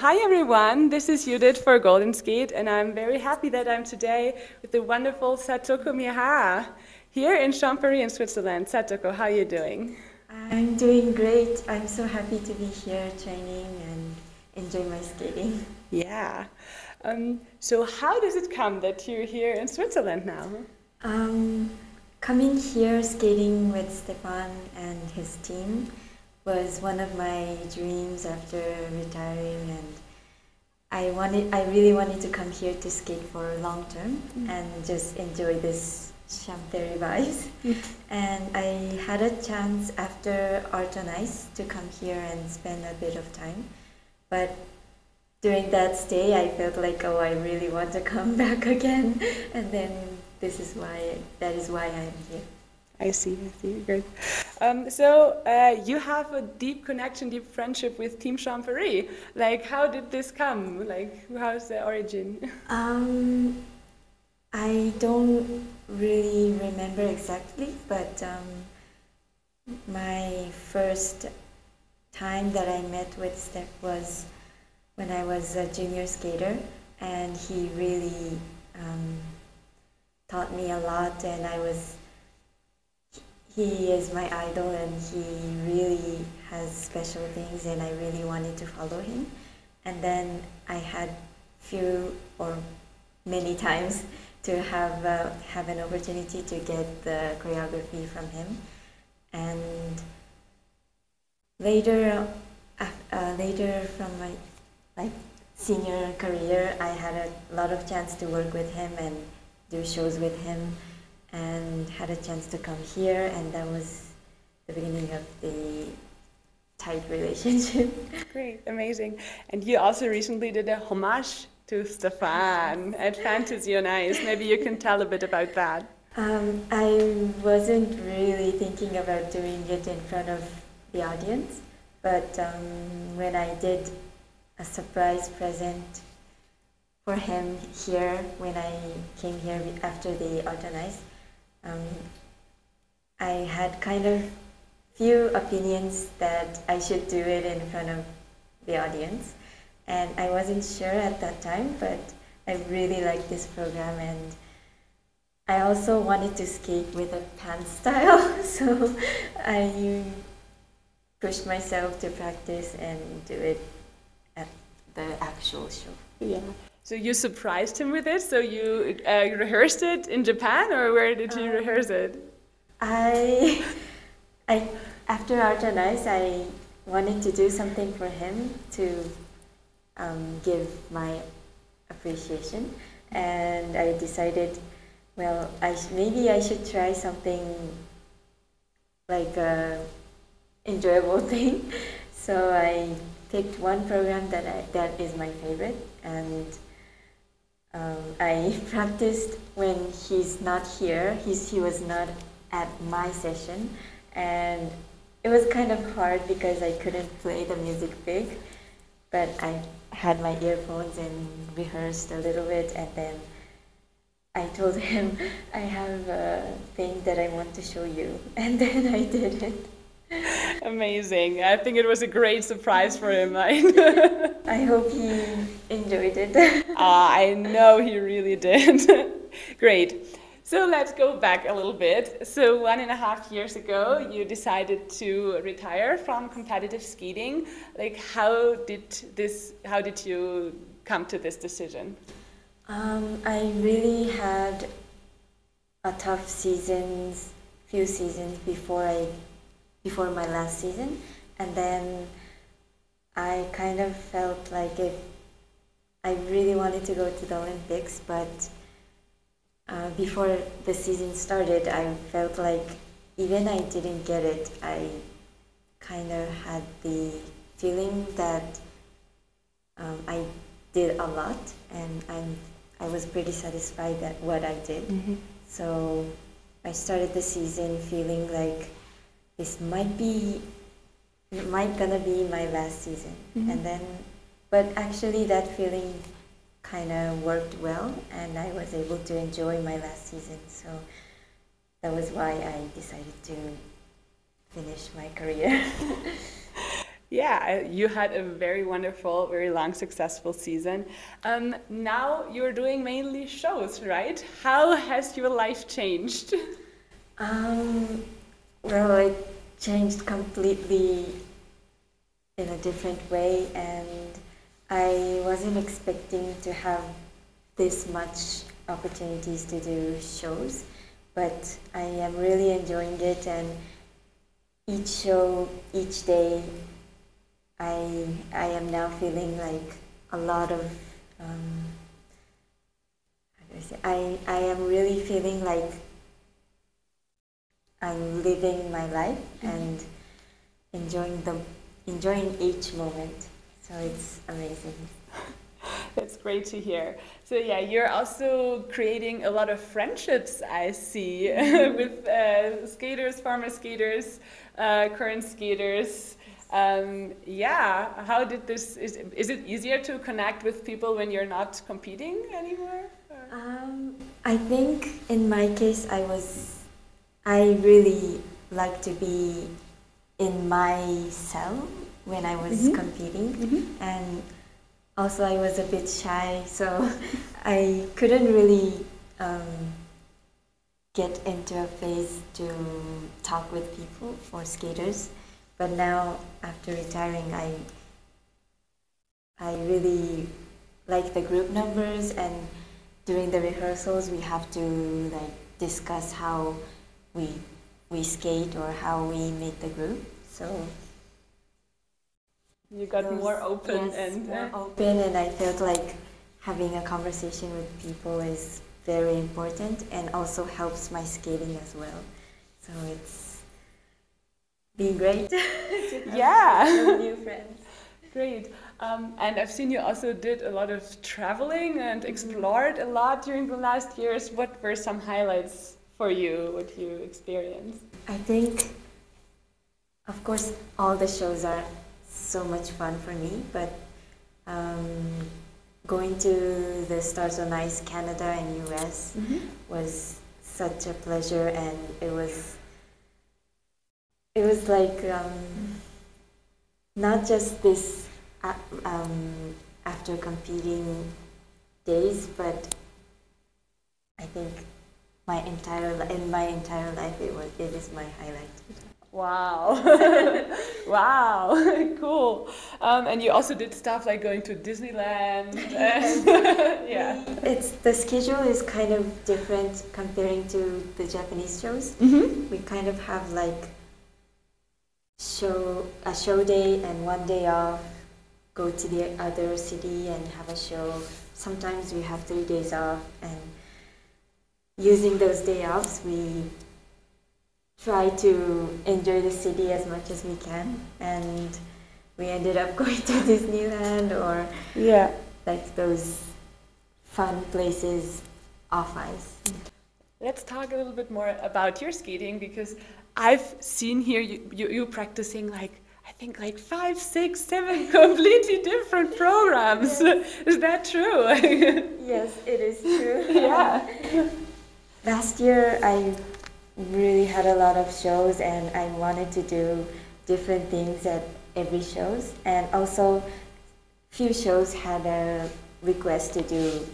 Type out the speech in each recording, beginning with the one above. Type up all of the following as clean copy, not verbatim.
Hi everyone, this is Judith for Golden Skate, and I'm very happy that I'm today with the wonderful Satoko Miyahara here in Champéry in Switzerland. Satoko, how are you doing? I'm doing great. I'm so happy to be here training and enjoy my skating. Yeah. So how does it come that you're here in Switzerland now? Coming here skating with Stefan and his team was one of my dreams after retiring, and I really wanted to come here to skate for long term and just enjoy this Champéry vibes. And I had a chance after Art on Ice to come here and spend a bit of time, but during that stay I felt like, oh, I really want to come back again, and then that is why I'm here. I see, great. You have a deep connection, deep friendship with Team Champéry. Like, how did this come? Like, how's the origin? I don't really remember exactly, but my first time that I met with Steph was when I was a junior skater, and he really taught me a lot, and he is my idol, and he really has special things, and I really wanted to follow him. And then I had few or many times to have an opportunity to get the choreography from him. And later from my senior career, I had a lot of chance to work with him and do shows with him, and had a chance to come here, and that was the beginning of the tight relationship. Great, amazing. And you also recently did a homage to Stefan at Fantasy on Ice. Maybe you can tell a bit about that. I wasn't really thinking about doing it in front of the audience, but when I did a surprise present for him here, when I came here after the Art on Ice, I had kind of few opinions that I should do it in front of the audience, and I wasn't sure at that time, but I really liked this program, and I also wanted to skate with a pants style, so I pushed myself to practice and do it at the actual show. Yeah. So you surprised him with it? So you rehearsed it in Japan, or where did you rehearse it? After Art on Ice, I wanted to do something for him to give my appreciation, and I decided, well, maybe I should try something like a enjoyable thing. So I picked one program that is my favorite, and I practiced when he's not here. He was not at my session, and it was kind of hard because I couldn't play the music big, but I had my earphones and rehearsed a little bit, and then I told him, I have a thing that I want to show you, and then I did it. Amazing. I think it was a great surprise for him. I hope he enjoyed it. I know he really did. Great. So let's go back a little bit. So 1.5 years ago, you decided to retire from competitive skating. Like, how did you come to this decision? I really had a tough few seasons before my last season, and then I kind of felt like I really wanted to go to the Olympics, but before the season started, I felt like even I didn't get it, I kind of had the feeling that I did a lot, and I was pretty satisfied at what I did. Mm-hmm. So I started the season feeling like this might gonna be my last season. Mm-hmm. But actually that feeling kind of worked well, and I was able to enjoy my last season. So that was why I decided to finish my career. Yeah, you had a very wonderful, very long, successful season. Now you're doing mainly shows, right? How has your life changed? Um, well, it changed completely in a different way, and I wasn't expecting to have this much opportunities to do shows, but I am really enjoying it, and each show, each day, I am now feeling like a lot of how do I say, I am really feeling like I'm living my life and enjoying each moment. So it's amazing. That's great to hear. So yeah, you're also creating a lot of friendships, I see, with skaters, former skaters, current skaters. Yeah, how did this, is it easier to connect with people when you're not competing anymore? I think in my case, I really like to be in my cell when I was competing, and also I was a bit shy, so I couldn't really get into a phase to talk with people or skaters. But now, after retiring, I really like the group numbers, and during the rehearsals we have to like discuss how we skate or how we make the group. So you got more open, yes, and more open, and I felt like having a conversation with people is very important and also helps my skating as well. So it's been great to have some new friends. Great. And I've seen you also did a lot of traveling and explored a lot during the last years. What were some highlights for you, what you experienced? I think, of course, all the shows are so much fun for me, but going to the Stars on Ice Canada and US was such a pleasure, and it was like not just this after competing days, but I think in my entire life it is my highlight. Wow. Wow, cool. And you also did stuff like going to Disneyland. Yeah. The schedule is kind of different comparing to the Japanese shows. We kind of have like a show day and one day off, go to the other city and have a show. Sometimes we have 3 days off, and using those day offs, we try to enjoy the city as much as we can, and we ended up going to Disneyland or like those fun places off ice. Let's talk a little bit more about your skating, because I've seen here you practicing like, I think like 5, 6, 7 completely different programs. Yes. Is that true? Yes, it is true. Yeah. Last year I really had a lot of shows, and I wanted to do different things at every shows, and also few shows had a request to do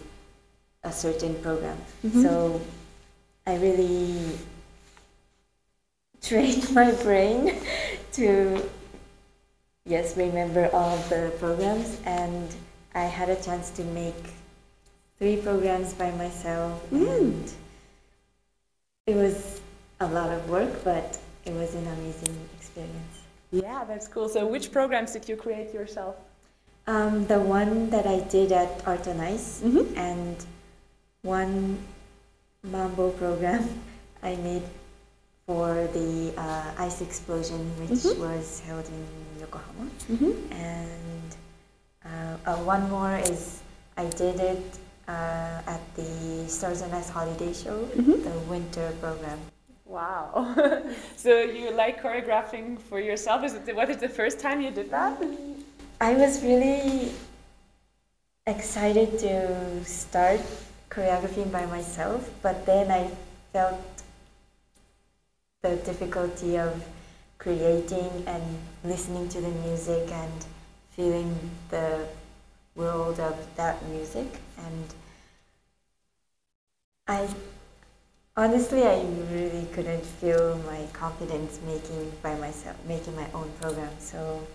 a certain program. So I really trained my brain to remember all of the programs, and I had a chance to make 3 programs by myself, and it was a lot of work, but it was an amazing experience. Yeah, that's cool. So which programs did you create yourself? The one that I did at Art on Ice, and one mambo program I made for the ice explosion, which was held in Yokohama. And one more is I did it at the Stars on Ice holiday show, the winter program. Wow. So you like choreographing for yourself? Was it the first time you did that? I was really excited to start choreographing by myself, but then I felt the difficulty of creating and listening to the music and feeling the world of that music. And I honestly, I really couldn't feel my confidence making my own program. So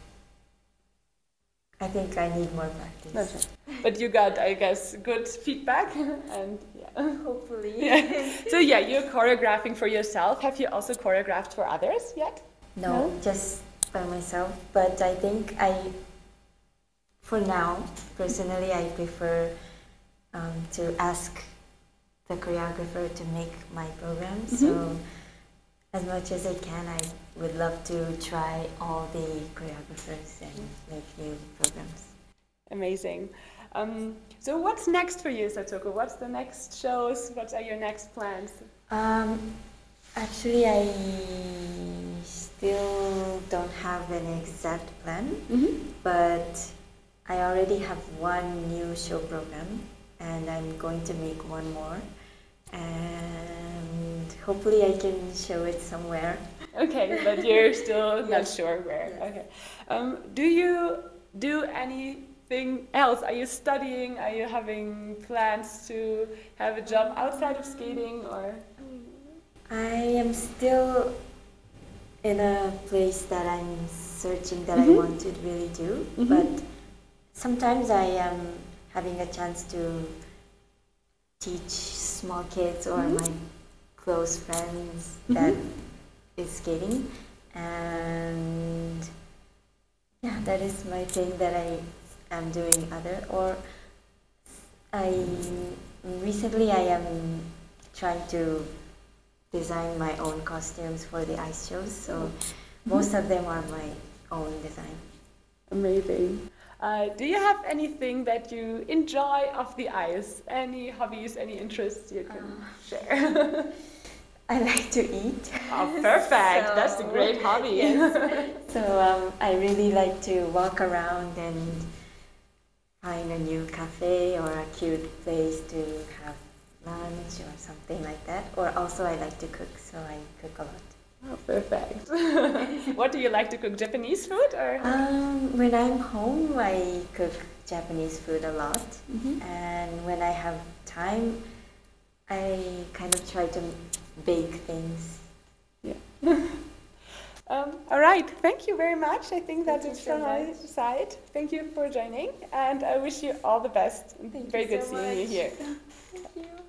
I think I need more practice. But you got, I guess, good feedback, and yeah. Hopefully. Yeah. So yeah, you're choreographing for yourself. Have you also choreographed for others yet? No, just by myself. But I think for now, personally, I prefer to ask the choreographer to make my program. So as much as I can, I would love to try all the choreographers and make new programs. Amazing. So what's next for you, Satoko? What's the next shows? What are your next plans? Actually, I still don't have an exact plan, but I already have one new show program, and I'm going to make one more. And hopefully I can show it somewhere. Okay, but you're still not sure where. Yes. Okay. Do you do anything else? Are you studying? Are you having plans to have a job outside of skating, or? I am still in a place that I'm searching that I want to really do, but sometimes I am having a chance to teach small kids or my close friends that is skating, and yeah, that is my thing that I am doing. Recently I am trying to design my own costumes for the ice shows, so most of them are my own design. Amazing. Do you have anything that you enjoy off the ice? Any hobbies, any interests you can share? I like to eat. Oh, perfect. So, that's a great hobby. Yes. So I really like to walk around and find a new cafe or a cute place to have lunch or something like that. Or also I like to cook, so I cook a lot. Oh, perfect. What do you like to cook? Japanese food, or? When I'm home, I cook Japanese food a lot, and when I have time, I kind of try to bake things. Yeah. All right. Thank you very much. I think that's it from my side. Thank you for joining, and I wish you all the best. Very good seeing you here. Thank you.